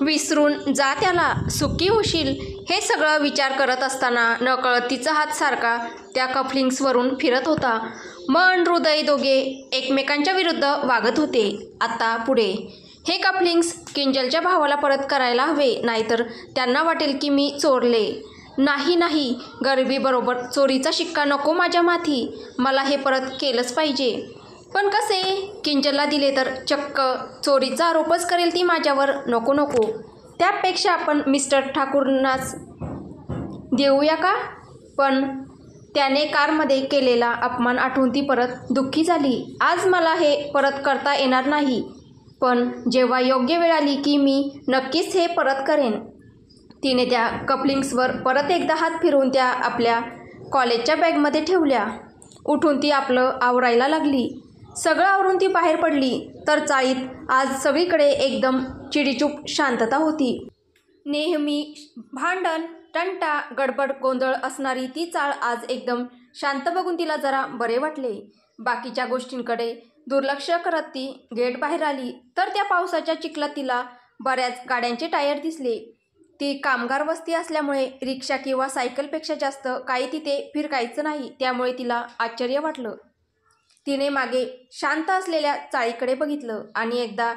विसरून जा त्याला, सुखी होशील, हे सगळं विचार करत असताना नकळत तिचा हात सारखा त्या कफलिंग्सवरून फिरत होता. मन हृदय दोघे एकमेकांच्या विरुद्ध वागत होते. आता पुढे हे कफलिंग्स किंजलच्या भावाला परत करायला हवे, नाहीतर त्यांना वाटेल की मी चोरले. नाही नाही, गरिबीबरोबर चोरीचा शिक्का नको माझ्या माथी. मला हे परत केलंच पाहिजे. पण कसे? किंजलला दिले तर चक्क चोरीचा आरोपच करेल ती माझ्यावर. नको नको, त्यापेक्षा आपण मिस्टर ठाकूरनाच देऊया का? पण त्याने कारमध्ये केलेला अपमान आठवून ती परत दुःखी झाली. आज मला हे परत करता येणार नाही, पण जेव्हा योग्य वेळ आली की मी नक्कीच हे परत करेन. तिने त्या कपलिंग्सवर परत एकदा हात फिरवून त्या आपल्या कॉलेजच्या बॅगमध्ये ठेवल्या. उठून ती आपलं आवरायला लागली. सगळं आवरून ती बाहेर पडली तर चाळीत आज सगळीकडे एकदम चिडीचूप शांतता होती. नेहमी भांडण, तंटा, गडबड, गोंधळ असणारी ती चाळ आज एकदम शांत बघून तिला जरा बरे वाटले. बाकीच्या गोष्टींकडे दुर्लक्ष करत ती गेट बाहेर आली तर त्या पावसाच्या चिखलात तिला बऱ्याच गाड्यांचे टायर दिसले. ती कामगार वस्ती असल्यामुळे रिक्षा किंवा सायकलपेक्षा जास्त काही तिथे फिरकायचं नाही, त्यामुळे तिला आश्चर्य वाटलं. तिने मागे शांत असलेल्या चाळीकडे बघितलं आणि एकदा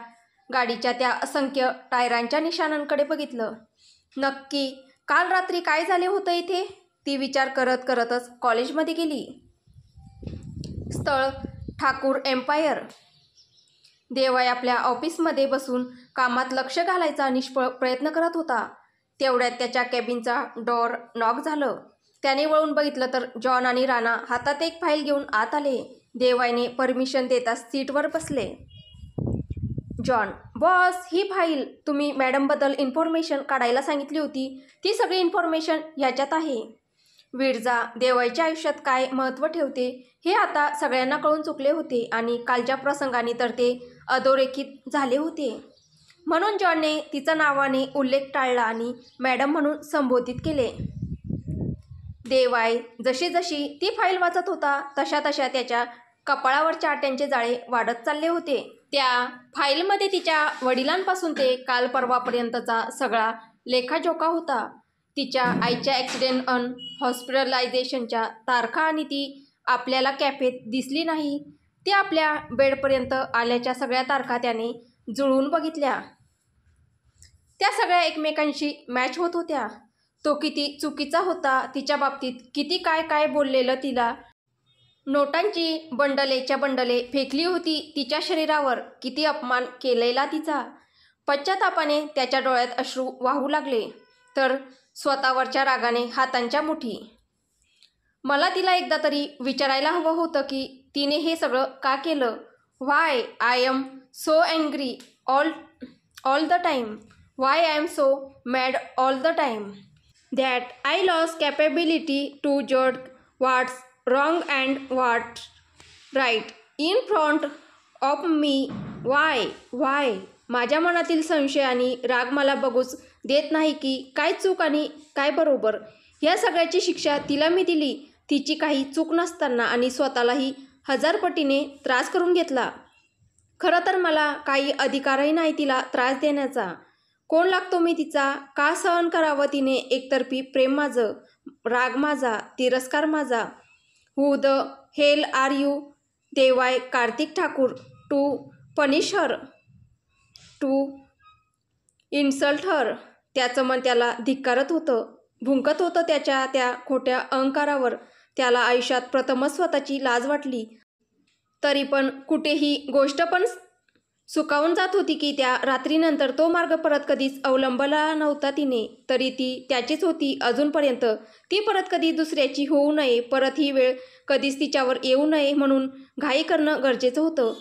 गाडीच्या त्या असंख्य टायरांच्या निशाणांकडे बघितलं. नक्की काल रात्री काय झाले होतं इथे? ती विचार करत करतच कॉलेजमध्ये गेली. स्थळ ठाकूर एम्पायर. देवाय आपल्या ऑफिसमध्ये बसून कामात लक्ष घालायचा निष्फळ प्रयत्न करत होता. तेवढ्यात त्याच्या कॅबिनचा डोअर नॉक झालं. त्याने वळून बघितलं तर जॉन आणि राणा हातात एक फाईल घेऊन आत आले. देवायने परमिशन देताच सीटवर बसले. जॉन, बॉस, ही फाईल तुम्ही मॅडमबद्दल इन्फॉर्मेशन काढायला सांगितली होती, ती सगळी इन्फॉर्मेशन ह्याच्यात आहे. विरजा देवायच्या आयुष्यात काय महत्त्व ठेवते हे आता सगळ्यांना कळून चुकले होते आणि कालच्या प्रसंगाने तर ते अधोरेखित झाले होते. म्हणून जॉनने तिचा नावाने उल्लेख टाळला आणि मॅडम म्हणून संबोधित केले. देवाय जशी जशी ती फाईल वाचत होता तशा तशा त्याच्या कपाळावरच्या आट्यांचे जाळे वाढत चालले होते. त्या फाईलमध्ये तिच्या वडिलांपासून ते काल परवापर्यंतचा सगळा लेखाजोखा होता. तिच्या आईच्या ॲक्सिडेंट अन हॉस्पिटलायझेशनच्या तारखा आणि ती आपल्याला कॅफेत दिसली नाही, ती आपल्या बेडपर्यंत आल्याच्या सगळ्या तारखा त्याने जुळवून बघितल्या. त्या सगळ्या एकमेकांशी मॅच होत होत्या. तो किती चुकीचा होता तिच्या बाबतीत, किती काय काय बोललेलं तिला. नोटांची बंडलेच्या बंडले फेकली होती तिच्या शरीरावर, किती अपमान केलेला तिचा. पश्चातापाने त्याच्या डोळ्यात अश्रू वाहू लागले तर स्वतःवरच्या रागाने हातांच्या मुठी. मला तिला एकदा तरी विचारायला हवं होतं की तिने हे सगळं का केलं. Why I am so angry all the time. Why I am so mad all the time. That I lose capability to जज what's wrong and what's right in front of me. Why. माझ्या मनातील संशय आणि राग मला बघूच देत नाही की काय चूक आणि काय बरोबर. या सगळ्याची शिक्षा तिला मी दिली, तिची काही चूक नसताना, आणि स्वतःलाही 1000 पटीने त्रास करून घेतला. खरं तर मला काही अधिकारही नाही तिला त्रास देण्याचा. कोण लागतो मी तिचा? का सहन करावं तिने एकतर्फी प्रेम माझं, राग माझा, तिरस्कार माझा? Who the hell are you Devay Kartik Thakur to punish her, to insult her? त्याचं मन त्याला धिक्कारत होतं, भुंकत होतं त्याच्या त्या खोट्या अहंकारावर. त्याला आयुष्यात प्रथमच स्वतःची लाज वाटली. तरी पण कुठेही गोष्ट पण सुकावून जात होती की त्या रात्रीनंतर तो मार्ग परत कधीच अवलंबला नव्हता तिने. तरी ती त्याचीच होती अजूनपर्यंत. ती परत कधी दुसऱ्याची होऊ नये, परत ही वेळ कधीच तिच्यावर येऊ नये म्हणून घाई करणं गरजेचं होतं.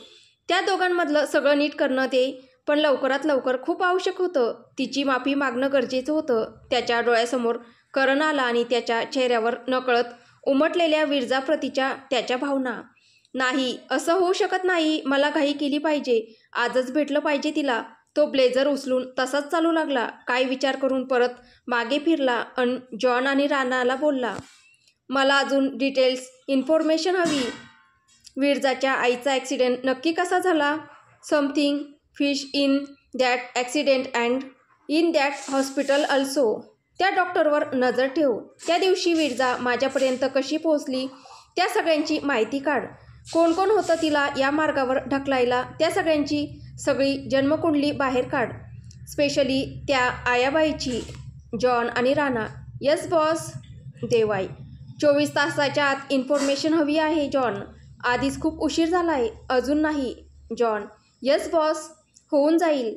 त्या दोघांमधलं सगळं नीट करणं ते पण लवकरात लवकर खूप आवश्यक होतं. तिची माफी मागणं गरजेचं होतं. त्याच्या डोळ्यासमोर करण आला आणि त्याच्या चेहऱ्यावर नकळत उमटलेल्या विरजाप्रतीच्या त्याच्या भावना. नाही, असं होऊ शकत नाही. मला घाई केली पाहिजे. आजच भेटलं पाहिजे तिला. तो ब्लेझर उचलून तसाच चालू लागला. काय विचार करून परत मागे फिरला अन जॉन आणि राणाला बोलला, मला अजून डिटेल्स इन्फॉर्मेशन हवी. विरजाच्या आईचा ॲक्सिडेंट नक्की कसा झाला? Something fish in that accident and in that hospital also. त्या डॉक्टरवर नजर ठेव. त्या दिवशी विरजा माझ्यापर्यंत कशी पोहोचली त्या सगळ्यांची माहिती काढ. कोण कोण होतं तिला या मार्गावर ढकलायला त्या सगळ्यांची सगळी जन्मकुंडली बाहेर काढ. स्पेशली त्या आयाबाईची, जॉन आणि राणा. Yes boss. देवाई. 24 तासाच्या आत इन्फॉर्मेशन हवी आहे जॉन. आधीच खूप उशीर झाला आहे. अजून नाही. जॉन. Yes boss. होऊन जाईल.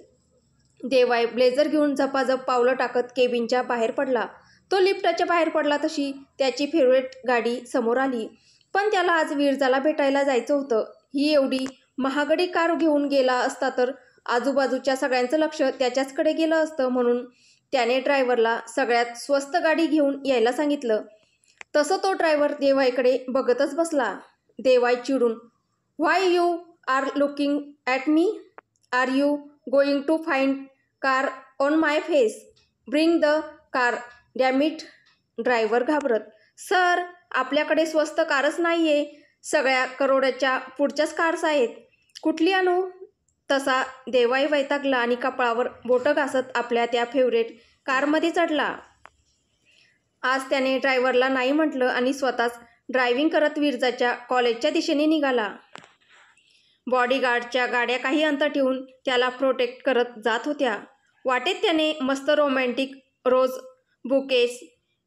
देवाई ब्लेझर घेऊन झपाझप पावलं टाकत केबिनच्या बाहेर पडला. तो लिफ्टच्या बाहेर पडला तशी त्याची फेवरेट गाडी समोर आली. पण त्याला आज विरजाला भेटायला जायचं होतं. ही एवढी महागडी कार घेऊन गेला असता तर आजूबाजूच्या सगळ्यांचं लक्ष त्याच्याचकडे गेलं असतं. म्हणून त्याने ड्रायव्हरला सगळ्यात स्वस्त गाडी घेऊन यायला सांगितलं. तसं तो ड्रायव्हर देवाईकडे बघतच बसला. देवाई चिडून, why you are looking at me? Are you going to find car on my face? Bring the car damn it. Driver घाबरत, सर आपल्याकडे स्वस्त कारच नाही आहे. सगळ्या करोडाच्या पुढच्याच कार्स आहेत. कुठली आणू? तसा देवाई वैतागला आणि कपाळावर बोटं घासत आपल्या त्या फेवरेट कारमध्ये चढला. आज त्याने ड्रायव्हरला नाही म्हटलं आणि स्वतःच ड्रायव्हिंग करत विरजाच्या कॉलेजच्या दिशेने निघाला. बॉडीगार्डच्या गाड्या काही अंतर ठेवून त्याला प्रोटेक्ट करत जात होत्या. वाटेत त्याने मस्त रोमॅन्टिक रोज बुकेस,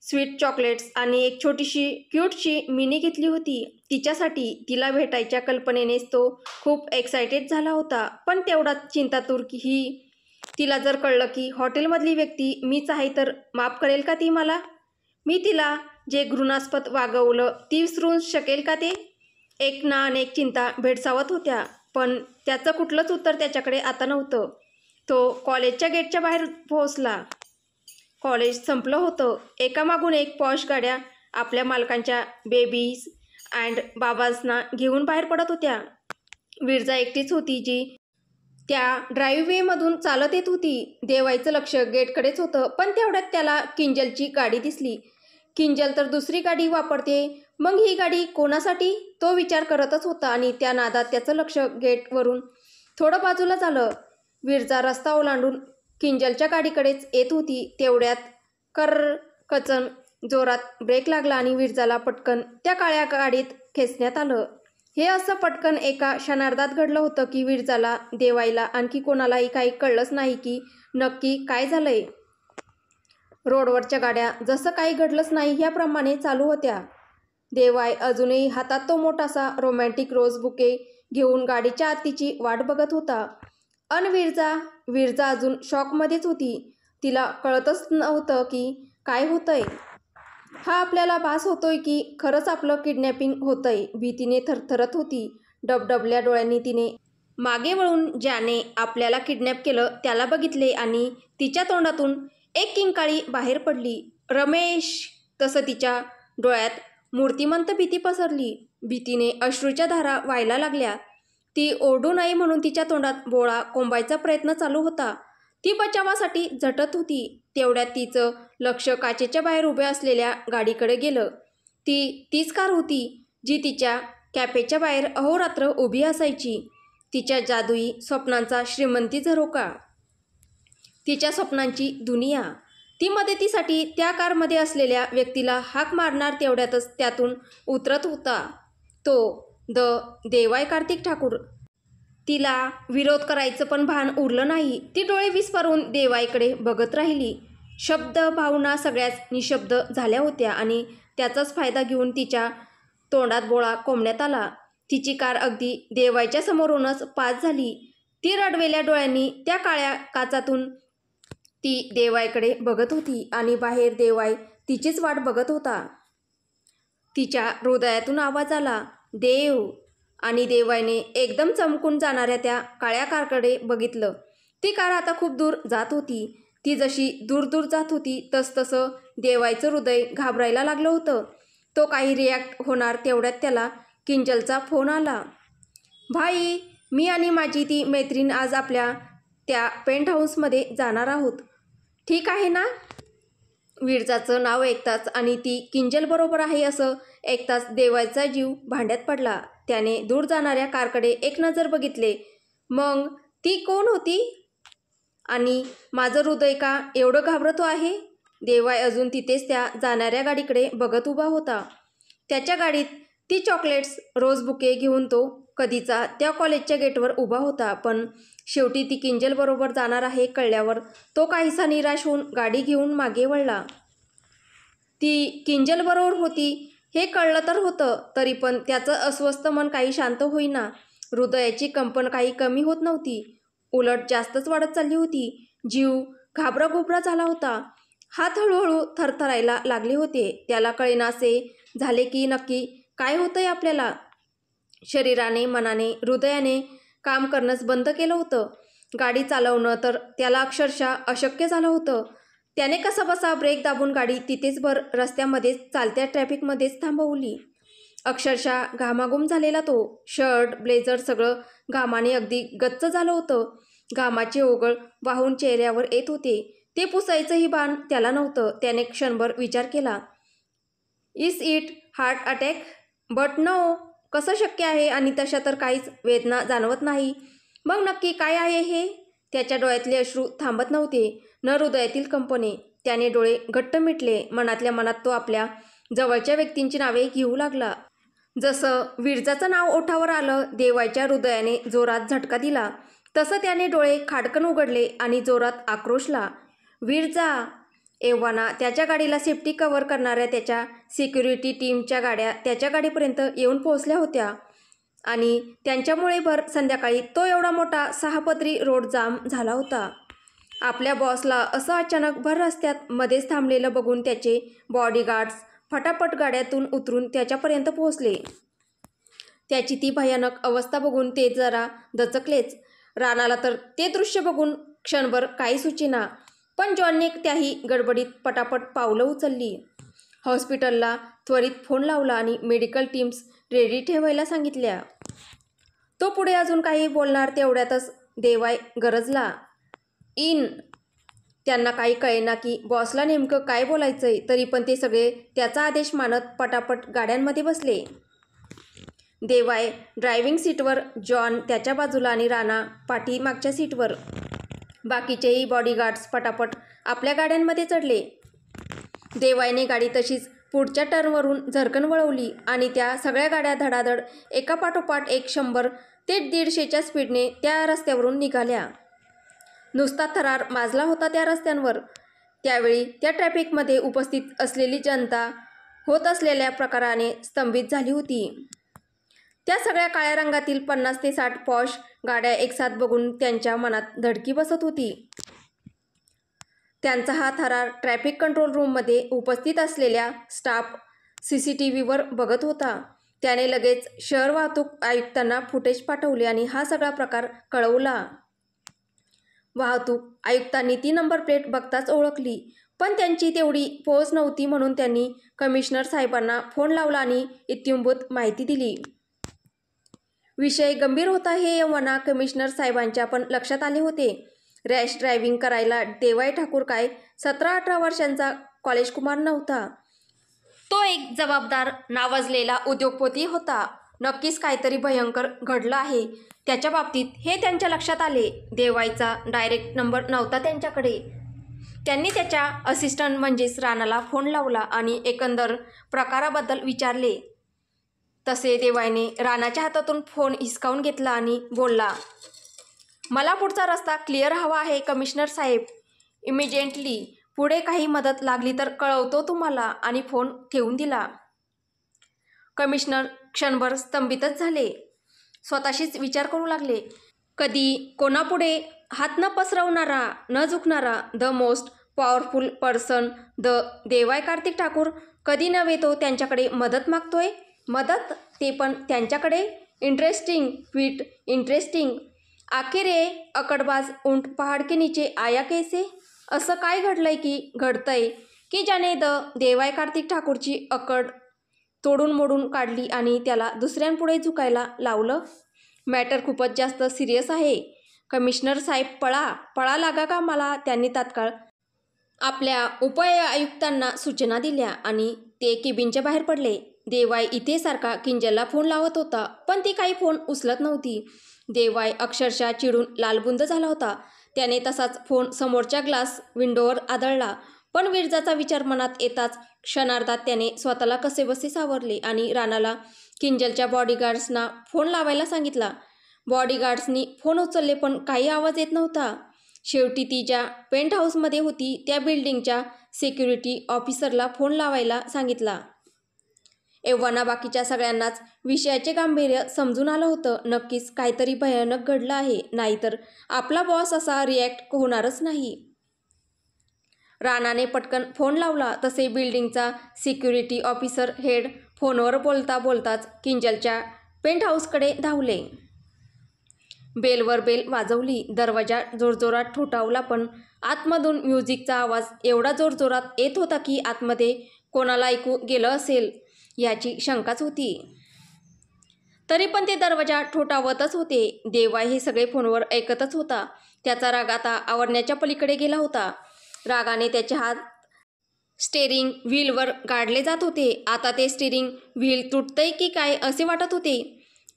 स्वीट चॉकलेट्स आणि एक छोटीशी क्यूटशी मिनी घेतली होती तिच्यासाठी. तिला भेटायच्या कल्पनेनेच तो खूप एक्सायटेड झाला होता. पण तेवढाच चिंतातूर ही तिला जर कळलं की हॉटेलमधली व्यक्ती मीच आहे तर माफ करेल का ती मला? मी तिला जे घृणास्पद वागवलं ती विसरून शकेल का ते? एक ना अनेक चिंता भेडसावत होत्या. पण त्याचं कुठलंच उत्तर त्याच्याकडे आता नव्हतं. तो कॉलेजच्या गेटच्या बाहेर पोहोचला. कॉलेज संपलं होतं. एकामागून एक पॉश गाड्या आपल्या मालकांच्या बेबीज अँड बाबांना घेऊन बाहेर पडत होत्या. विरजा एकटीच होती जी त्या ड्राईव्हवेमधून चालत येत होती. देवाईचं लक्ष गेटकडेच होतं. पण तेवढ्यात त्याला किंजलची गाडी दिसली. किंजल तर दुसरी गाडी वापरते, मग ही गाडी कोणासाठी? तो विचार करतच होता आणि त्या नादात त्याचं लक्ष गेटवरून थोडं बाजूला झालं. विरजा रस्ता ओलांडून किंजलच्या गाडीकडेच येत होती. तेवढ्यात कचन जोरात ब्रेक लागला आणि विरजाला पटकन त्या काळ्या गाडीत खेचण्यात आलं. हे असं पटकन एका क्षणार्धात घडलं होतं की विरजाला, देवाईला आणखी कोणालाही काही कळलंच नाही की नक्की काय झालंय. रोडवरच्या गाड्या जसं काही घडलंच नाही ह्याप्रमाणे चालू होत्या. देवाई अजूनही हातात तो मोठासा रोमॅन्टिक रोज बुके घेऊन गाडीच्या आत तिची वाट बघत होता. विरजा अजून शॉकमध्येच होती. तिला कळतच नव्हतं की काय होतंय. हा आपल्याला भास होतोय की खरंच आपलं किडनॅपिंग होतंय. भीतीने थरथरत होती. डबडबल्या डोळ्यांनी तिने मागे वळून ज्याने आपल्याला किडनॅप केलं त्याला बघितले आणि तिच्या तोंडातून एक किंकाळी बाहेर पडली, रमेश. तसं तिच्या डोळ्यात मूर्तिमंत भीती पसरली. भीतीने अश्रूच्या धारा व्हायला लागल्या. ती ओरडू नये म्हणून तिच्या तोंडात बोळा कोंबायचा प्रयत्न चालू होता. ती बचावासाठी झटत होती. तेवढ्यात तिचं लक्ष काचेच्या बाहेर उभ्या असलेल्या गाडीकडे गेलं. तीच कार होती जी तिच्या कॅफेच्या बाहेर अहोरात्र उभी असायची. तिच्या जादुई स्वप्नांचा श्रीमंती झरोका, तिच्या स्वप्नांची दुनिया. ती मदतीसाठी त्या कारमध्ये असलेल्या व्यक्तीला हाक मारणार तेवढ्यातच त्यातून उतरत होता तो देवाई कार्तिक ठाकूर. तिला विरोध करायचं पण भान उरलं नाही. ती डोळे विस्फारून देवाईकडे बघत राहिली. शब्द, भावना सगळ्याच निशब्द झाल्या होत्या आणि त्याचाच फायदा घेऊन तिच्या तोंडात बोळा कोंबण्यात आला. तिची कार अगदी देवाईच्या समोरूनच पास झाली. ती रडवेल्या डोळ्यांनी त्या काळ्या काचातून ती देवाईकडे बघत होती आणि बाहेर देवाई तिचीच वाट बघत होता. तिच्या हृदयातून आवाज आला, देव. आणि देवाईने एकदम चमकून जाणाऱ्या त्या काळ्या कारकडे बघितलं. ती कार आता खूप दूर जात होती. ती जशी दूर दूर जात होती तसतसं देवाईचं हृदय घाबरायला लागलं होतं. तो काही रिॲक्ट होणार तेवढ्यात त्याला किंजलचा फोन आला. भाई, मी आणि माझी ती मैत्रीण आज आपल्या त्या पेंट हाऊसमध्ये जाणार आहोत. ठीक आहे ना? विरजाचं नाव ऐकताच आणि ती किंजल बरोबर आहे असं ऐकताच देवाईचा जीव भांड्यात पडला. त्याने दूर जाणाऱ्या कारकडे एक नजर बघितले. मग ती कोण होती? आणि माझं हृदय का एवढं घाबरतो आहे? देवाय अजून तिथेच त्या जाणाऱ्या गाडीकडे बघत उभा होता. त्याच्या गाडीत ती चॉकलेट्स, रोज बुके घेऊन तो कधीचा त्या कॉलेजच्या गेटवर उभा होता. पण शेवटी ती किंजलबरोबर जाणार आहे कळल्यावर तो काहीसा निराश होऊन गाडी घेऊन मागे वळला. ती किंजलबरोबर होती हे कळलं तर होतं, तरी पण त्याचं अस्वस्थ मन काही शांत होईना. हृदयाची कंपन काही कमी होत नव्हती, उलट जास्तच वाढत चालली होती. जीव घाबराघोबरा झाला होता. हात हळूहळू थरथरायला लागले होते. त्याला कळेनासे झाले की नक्की काय होतंय आपल्याला. शरीराने, मनाने, हृदयाने काम करणंच बंद केलं होतं. गाडी चालवणं तर त्याला अक्षरशः अशक्य झालं होतं. त्याने कसाबसा ब्रेक दाबून गाडी तिथेच भर रस्त्यामध्येच चालत्या ट्रॅफिकमध्येच थांबवली. अक्षरशः घामाघूम झालेला तो. शर्ट, ब्लेझर सगळं घामाने अगदी गच्च झालं होतं. घामाचे ओघळ वाहून चेहऱ्यावर येत होते. ते पुसायचंही भान त्याला नव्हतं. त्याने क्षणभर विचार केला, is it heart attack? But no, कसं शक्य आहे? आणि तशा तर काहीच वेदना जाणवत नाही. मग नक्की काय आहे हे? त्याच्या डोळ्यातले अश्रू थांबत नव्हते, न हृदयातील कंपने. त्याने डोळे घट्ट मिटले. मनातल्या मनात तो आपल्या जवळच्या व्यक्तींची नावे घेऊ लागला. जसं विरजाचं नाव ओठावर आलं, देवाच्या हृदयाने जोरात झटका दिला. तसं त्याने डोळे खाडकन उघडले आणि जोरात आक्रोशला, विरजा! एव्हाना त्याच्या गाडीला सेफ्टी कव्हर करणाऱ्या त्याच्या सिक्युरिटी टीमच्या गाड्या त्याच्या गाडीपर्यंत येऊन पोहोचल्या होत्या आणि त्यांच्यामुळे भर संध्याकाळी तो एवढा मोठा 6 पदरी रोड जाम झाला होता. आपल्या बॉसला असं अचानक भर रस्त्यात मध्येच थांबलेलं बघून त्याचे बॉडीगार्ड्स फटाफट गाड्यातून उतरून त्याच्यापर्यंत पोहोचले. त्याची ती भयानक अवस्था बघून ते जरा दचकलेच. रानाला तर ते दृश्य बघून क्षणभर काही सुचेना. पण जॉनने त्याही गडबडीत पटापट पावलं उचलली. हॉस्पिटलला त्वरित फोन लावला आणि मेडिकल टीम्स रेडी ठेवायला सांगितल्या. तो पुढे अजून काही बोलणार तेवढ्यातच देवाय गरजला, इन! त्यांना काही कळेना की बॉसला नेमकं काय बोलायचंय, तरी पण ते सगळे त्याचा आदेश मानत पटापट गाड्यांमध्ये बसले. देवाय ड्रायव्हिंग सीटवर, जॉन त्याच्या बाजूला आणि राणा पाठीमागच्या सीटवर. बाकीचेही बॉडीगार्ड्स पटापट आपल्या गाड्यांमध्ये चढले. देवायने गाडी तशीच पुढच्या टर्नवरून झरकन वळवली आणि त्या सगळ्या गाड्या धडाधड एकापाठोपाठ एक 100 ते 150च्या स्पीडने त्या रस्त्यावरून निघाल्या. नुसता थरार माजला होता त्या रस्त्यांवर. त्यावेळी त्या ट्रॅफिकमध्ये उपस्थित असलेली जनता होत असलेल्या प्रकाराने स्तंभित झाली होती. त्या सगळ्या काळ्या रंगातील 50 ते 60 पॉश गाड्या एकसाथ बघून त्यांच्या मनात धडकी बसत होती. त्यांचा हा थरार ट्रॅफिक कंट्रोल रूममध्ये उपस्थित असलेल्या स्टाफ CCTVवर बघत होता. त्याने लगेच शहर वाहतूक आयुक्तांना फुटेज पाठवले आणि हा सगळा प्रकार कळवला. वाहतूक आयुक्तांनी ती नंबर प्लेट बघताच ओळखली, पण त्यांची तेवढी पोहोच नव्हती म्हणून त्यांनी कमिशनर साहेबांना फोन लावला आणि इत्युंभूत माहिती दिली. विषय गंभीर होता हे एव्हाना कमिशनर साहेबांच्या पण लक्षात आले होते. रॅश ड्रायव्हिंग करायला देवाय ठाकूर काय 17-18 वर्षांचा कॉलेज कुमार नव्हता. तो एक जबाबदार, नावाजलेला उद्योगपती होता. नक्कीच काहीतरी भयंकर घडलं आहे त्याच्या बाबतीत हे त्यांच्या लक्षात आले. देवायचा डायरेक्ट नंबर नव्हता त्यांच्याकडे. त्यांनी त्याच्या असिस्टंट म्हणजेच राणाला फोन लावला आणि एकंदर प्रकाराबद्दल विचारले. तसे देवायने राणाच्या हातातून फोन हिसकावून घेतला आणि बोलला, मला पुढचा रस्ता क्लिअर हवा आहे कमिशनर साहेब. इमिजिएटली पुढे काही मदत लागली तर कळवतो तुम्हाला, आणि फोन ठेवून दिला. कमिशनर क्षणभर स्तंभितच झाले. स्वतःशीच विचार करू लागले. कधी कोणापुढे हात न पसरवणारा, न झुकणारा, the most powerful person, the Devay Kartik Thakur, कधी नव्हे तो त्यांच्याकडे मदत मागतोय. मदत, ते पण त्यांच्याकडे. Interesting, quit interesting. आखिर ये अकड़बाज ऊंट पहाड़ के नीचे आया कैसे? असं काय घडलंय की घडतंय की ज्याने द देवाय कार्तिक ठाकूरची अकड तोडून मोडून काढली आणि त्याला दुसऱ्यांपुढे झुकायला लावलं? मॅटर खूपच जास्त सिरियस आहे. कमिशनर साहेब, पळा लागा का मला? त्यांनी तात्काळ आपल्या उपायुक्तांना सूचना दिल्या आणि ते केबिनच्या बाहेर पडले. देवाय इथे सारखा किंजलला फोन लावत होता, पण ती काही फोन उचलत नव्हती. देवाय अक्षरशः चिडून लालबुंद झाला होता. त्याने तसाच फोन समोरच्या ग्लास विंडोवर आदळला. पण विरजाचा विचार मनात येताच क्षणार्धात त्याने स्वतःला कसेबसे सावरले आणि राणाला किंजलच्या बॉडीगार्ड्सना फोन लावायला सांगितला. बॉडीगार्ड्सनी फोन उचलले पण काही आवाज येत नव्हता. शेवटी ती ज्या पेंट हाऊसमध्ये होती त्या बिल्डिंगच्या सिक्युरिटी ऑफिसरला फोन लावायला सांगितला. एव्हाना बाकीच्या सगळ्यांनाच विषयाचे गांभीर्य समजून आलं होतं. नक्कीच काहीतरी भयानक घडलं आहे, नाहीतर आपला बॉस असा रिॲक्ट होणारच नाही. राणाने पटकन फोन लावला. तसे बिल्डिंगचा सिक्युरिटी ऑफिसर हेड फोनवर बोलता बोलताच किंजलच्या पेंट हाऊसकडे धावले. बेलवर बेल वाजवली. दरवाजा जोरजोरात ठोठावला पण आतमधून म्युझिकचा आवाज एवढा जोरजोरात येत होता की आतमध्ये कोणाला ऐकू गेलं असेल याची शंकाच होती. तरी पण ते दरवाजा ठोठावतच होते. देवाय हे सगळे फोनवर ऐकतच होता. त्याचा राग आता आवरण्याच्या पलीकडे गेला होता. रागाने त्याचे हात स्टेरिंग व्हीलवर गाडले जात होते. आता ते स्टेरिंग व्हील तुटतंय की काय असे वाटत होते.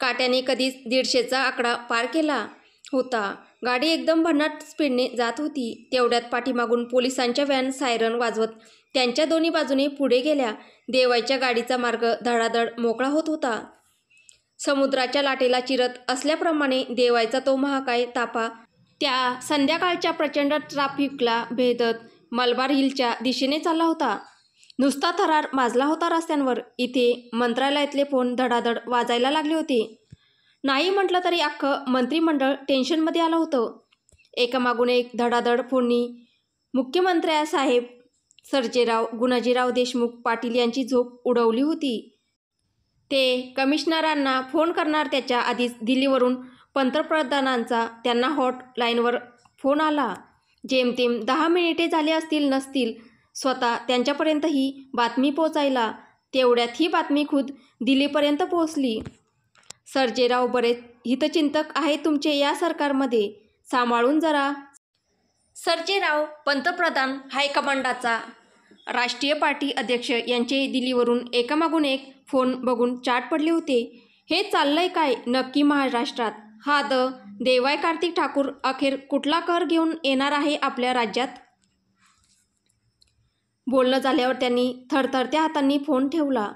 काट्याने कधीच 150चा आकडा पार केला होता. गाडी एकदम भन्नाट स्पीडने जात होती. तेवढ्यात पाठीमागून पोलिसांच्या व्हॅन सायरन वाजवत त्यांच्या दोन्ही बाजूने पुढे गेल्या. देवायच्या गाडीचा मार्ग धडाधड मोकळा होत होता. समुद्राच्या लाटेला चिरत असल्याप्रमाणे देवायचा तो महाकाय ताफा त्या संध्याकाळच्या प्रचंड ट्रॅफिकला भेदत मलबार हिलच्या दिशेने चालला होता. नुसता थरार माजला होता रस्त्यांवर. इथे मंत्रालयातले फोन धडाधड वाजायला लागले होते. नाही म्हटलं तरी अख्खं मंत्रिमंडळ टेन्शनमध्ये आलं होतं. एकामागून एक धडाधड फोननी मुख्यमंत्र्यासाहेब सर्जेराव गुणाजीराव देशमुख पाटील यांची झोप उडवली होती. ते कमिशनरांना फोन करणार त्याच्या आधीच दिल्लीवरून पंतप्रधानांचा त्यांना हॉटलाईनवर फोन आला. जेमतेम 10 मिनिटे झाले असतील नसतील स्वतः त्यांच्यापर्यंत ही बातमी पोचायला. तेवढ्यात ही बातमी खुद दिल्लीपर्यंत पोहोचली. सर्जेराव बरेच हितचिंतक आहेत तुमचे या सरकारमध्ये, सांभाळून जरा. सर्जेराव पंतप्रधान हायकमांडाचा राष्ट्रीय पार्टी अध्यक्ष यांचे दिल्लीवरून एकामागून एक फोन बघून चाट पडले होते. हे चाललंय काय नक्की महाराष्ट्रात? हा देवाय कार्तिक ठाकूर अखेर कुठला कहर घेऊन येणार आहे आपल्या राज्यात? बोलणं झाल्यावर त्यांनी थरथरत्या हातांनी फोन ठेवला.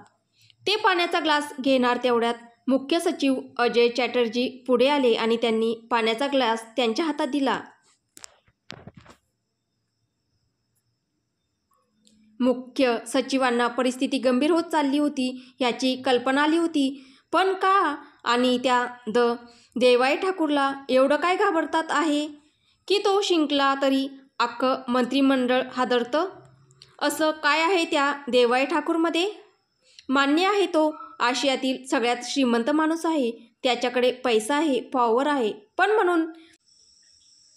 ते पाण्याचा ग्लास घेणार तेवढ्यात मुख्य सचिव अजय चॅटर्जी पुढे आले आणि त्यांनी पाण्याचा ग्लास त्यांच्या हातात दिला. मुख्य सचिवांना परिस्थिती गंभीर होत चालली होती याची कल्पना आली होती. पण का? आणि त्या देवाय ठाकूरला एवढं काय घाबरतात आहे की तो शिंकला तरी अख्खं मंत्रिमंडळ हादरतं? असं काय आहे त्या देवाय ठाकूरमध्ये? मान्य आहे तो आशियातील सगळ्यात श्रीमंत माणूस आहे. त्याच्याकडे पैसा आहे, पॉवर आहे. पण म्हणून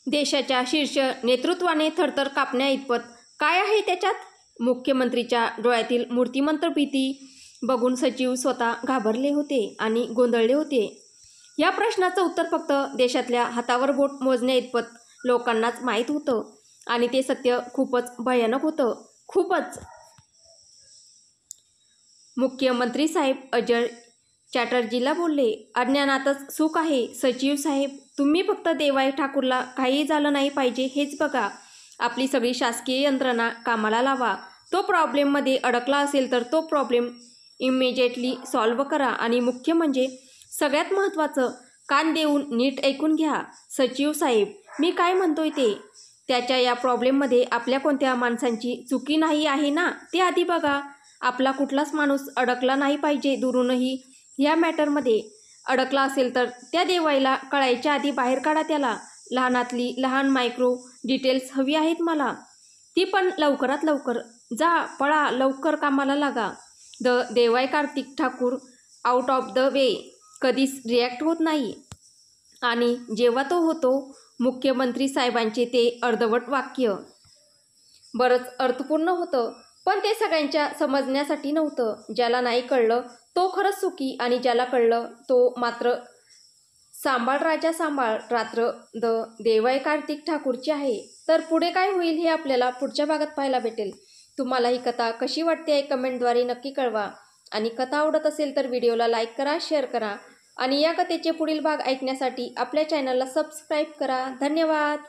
देशाच्या शीर्ष नेतृत्वाने थरथर कापण्या इतपत काय आहे त्याच्यात? मुख्यमंत्रीच्या डोळ्यातील मूर्तिमंत भीती बघून सचिव स्वतः घाबरले होते आणि गोंधळले होते. या प्रश्नाचं उत्तर फक्त देशातल्या हातावर बोट मोजण्या इतपत लोकांनाच माहीत होतं आणि ते सत्य खूपच भयानक होतं. खूपच. मुख्यमंत्री साहेब अजय चॅटर्जीला बोलले. अज्ञानातच सुख आहे सचिव साहेब. तुम्ही फक्त देवाय ठाकूरला काहीही झालं नाही पाहिजे हेच बघा. आपली सगळी शासकीय यंत्रणा कामाला लावा. तो प्रॉब्लेममध्ये अडकला असेल तर तो प्रॉब्लेम इमिजिएटली सॉल्व्ह करा. आणि मुख्य म्हणजे सगळ्यात महत्त्वाचं, कान देऊन नीट ऐकून घ्या सचिव साहेब मी काय म्हणतोय ते. त्याच्या या प्रॉब्लेममध्ये आपल्या कोणत्या माणसांची चुकी नाही आहे ना ते आधी बघा. आपला कुठलाच माणूस अडकला नाही पाहिजे. दुरूनही ह्या मॅटरमध्ये अडकला असेल तर त्या देवायला कळायच्या आधी बाहेर काढा त्याला. लहानातली लहान मायक्रो डिटेल्स हवी आहेत मला. ती पण लवकरात लवकर. जा पळा लवकर कामाला लागा. देवाय Kartik Thakur out of the way कधीच रिॲक्ट होत नाही. आणि जेव्हा तो होतो मुख्यमंत्री साहेबांचे ते अर्धवट वाक्य बरंच अर्थपूर्ण होतं. पण ते सगळ्यांच्या समजण्यासाठी नव्हतं. ज्याला नाही कळलं तो खरंच सुखी आणि ज्याला कळलं तो मात्र सांभाळ राजा सांभाळ. रात्र देवाय कार्तिक ठाकूरची आहे. तर पुढे काय होईल हे आपल्याला पुढच्या भागात पाहायला भेटेल. तुम्हाला ही कथा कशी वाटते आहे कमेंटद्वारे नक्की कळवा. आणि कथा आवडत असेल तर व्हिडिओला लाईक करा, शेअर करा आणि या कथेचे पुढील भाग ऐकण्यासाठी आपल्या चॅनलला सबस्क्राईब करा. धन्यवाद.